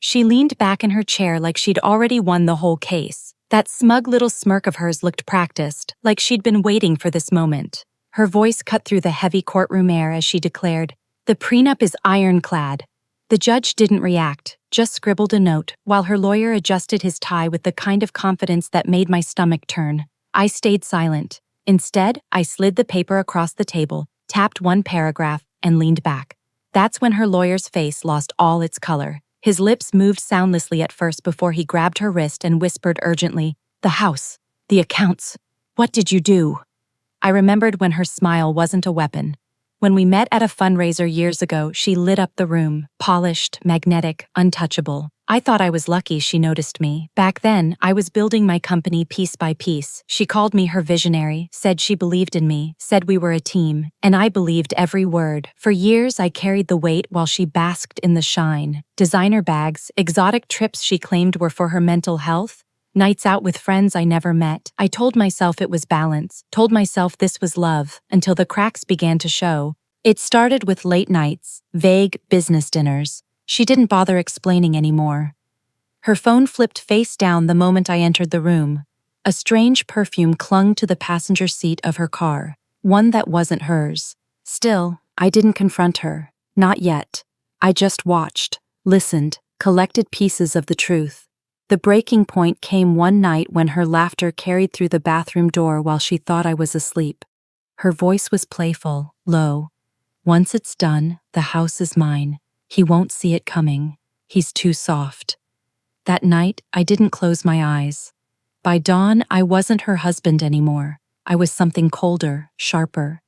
She leaned back in her chair like she'd already won the whole case. That smug little smirk of hers looked practiced, like she'd been waiting for this moment. Her voice cut through the heavy courtroom air as she declared, "The prenup is ironclad." The judge didn't react, just scribbled a note, while her lawyer adjusted his tie with the kind of confidence that made my stomach turn. I stayed silent. Instead, I slid the paper across the table, tapped one paragraph, and leaned back. That's when her lawyer's face lost all its color. His lips moved soundlessly at first before he grabbed her wrist and whispered urgently, "The house, the accounts. What did you do?" I remembered when her smile wasn't a weapon. When we met at a fundraiser years ago, she lit up the room, polished, magnetic, untouchable. I thought I was lucky she noticed me. Back then, I was building my company piece by piece. She called me her visionary, said she believed in me, said we were a team, and I believed every word. For years, I carried the weight while she basked in the shine. Designer bags, exotic trips she claimed were for her mental health, nights out with friends I never met. I told myself it was balance, told myself this was love, until the cracks began to show. It started with late nights, vague business dinners. She didn't bother explaining anymore. Her phone flipped face down the moment I entered the room. A strange perfume clung to the passenger seat of her car, one that wasn't hers. Still, I didn't confront her. Not yet. I just watched, listened, collected pieces of the truth. The breaking point came one night when her laughter carried through the bathroom door while she thought I was asleep. Her voice was playful, low. "Once it's done, the house is mine. He won't see it coming. He's too soft." That night, I didn't close my eyes. By dawn, I wasn't her husband anymore. I was something colder, sharper.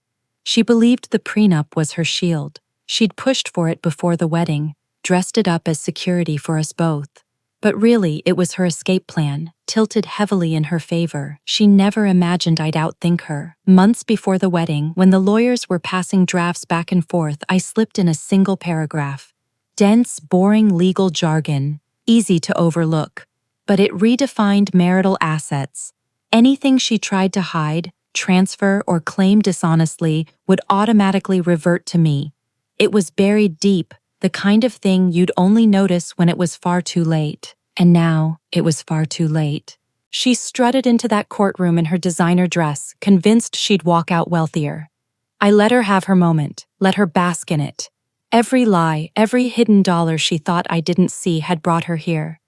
She believed the prenup was her shield. She'd pushed for it before the wedding, dressed it up as security for us both. But really, it was her escape plan, tilted heavily in her favor. She never imagined I'd outthink her. Months before the wedding, when the lawyers were passing drafts back and forth, I slipped in a single paragraph. Dense, boring legal jargon, easy to overlook. But it redefined marital assets. Anything she tried to hide, transfer, or claim dishonestly would automatically revert to me. It was buried deep, the kind of thing you'd only notice when it was far too late. And now, it was far too late. She strutted into that courtroom in her designer dress, convinced she'd walk out wealthier. I let her have her moment, let her bask in it. Every lie, every hidden dollar she thought I didn't see had brought her here.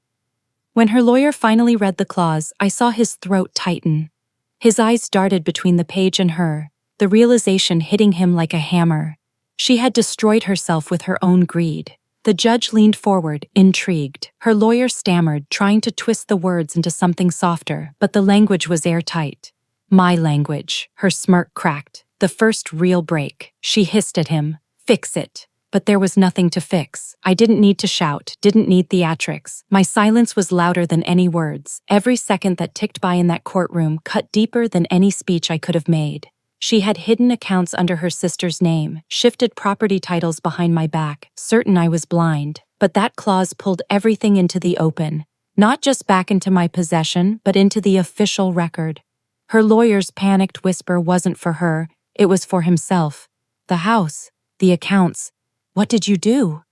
When her lawyer finally read the clause, I saw his throat tighten. His eyes darted between the page and her, the realization hitting him like a hammer. She had destroyed herself with her own greed. The judge leaned forward, intrigued. Her lawyer stammered, trying to twist the words into something softer, but the language was airtight. My language. Her smirk cracked. The first real break. She hissed at him, "Fix it." But there was nothing to fix. I didn't need to shout, didn't need theatrics. My silence was louder than any words. Every second that ticked by in that courtroom cut deeper than any speech I could have made. She had hidden accounts under her sister's name, shifted property titles behind my back, certain I was blind. But that clause pulled everything into the open. Not just back into my possession, but into the official record. Her lawyer's panicked whisper wasn't for her, it was for himself. The house, the accounts. What did you do?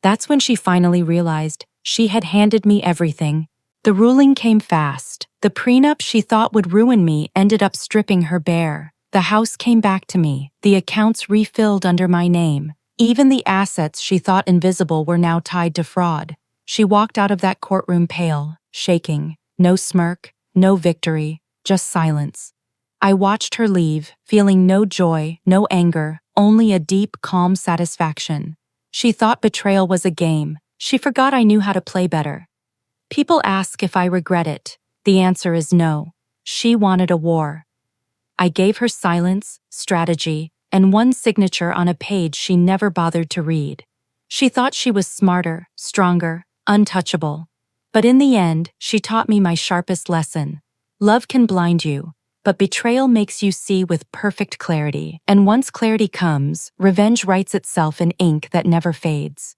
That's when she finally realized she had handed me everything. The ruling came fast. The prenup she thought would ruin me ended up stripping her bare. The house came back to me, the accounts refilled under my name. Even the assets she thought invisible were now tied to fraud. She walked out of that courtroom pale, shaking. No smirk, no victory, just silence. I watched her leave, feeling no joy, no anger, only a deep, calm satisfaction. She thought betrayal was a game. She forgot I knew how to play better. People ask if I regret it. The answer is no. She wanted a war. I gave her silence, strategy, and one signature on a page she never bothered to read. She thought she was smarter, stronger, untouchable. But in the end, she taught me my sharpest lesson. Love can blind you, but betrayal makes you see with perfect clarity. And once clarity comes, revenge writes itself in ink that never fades.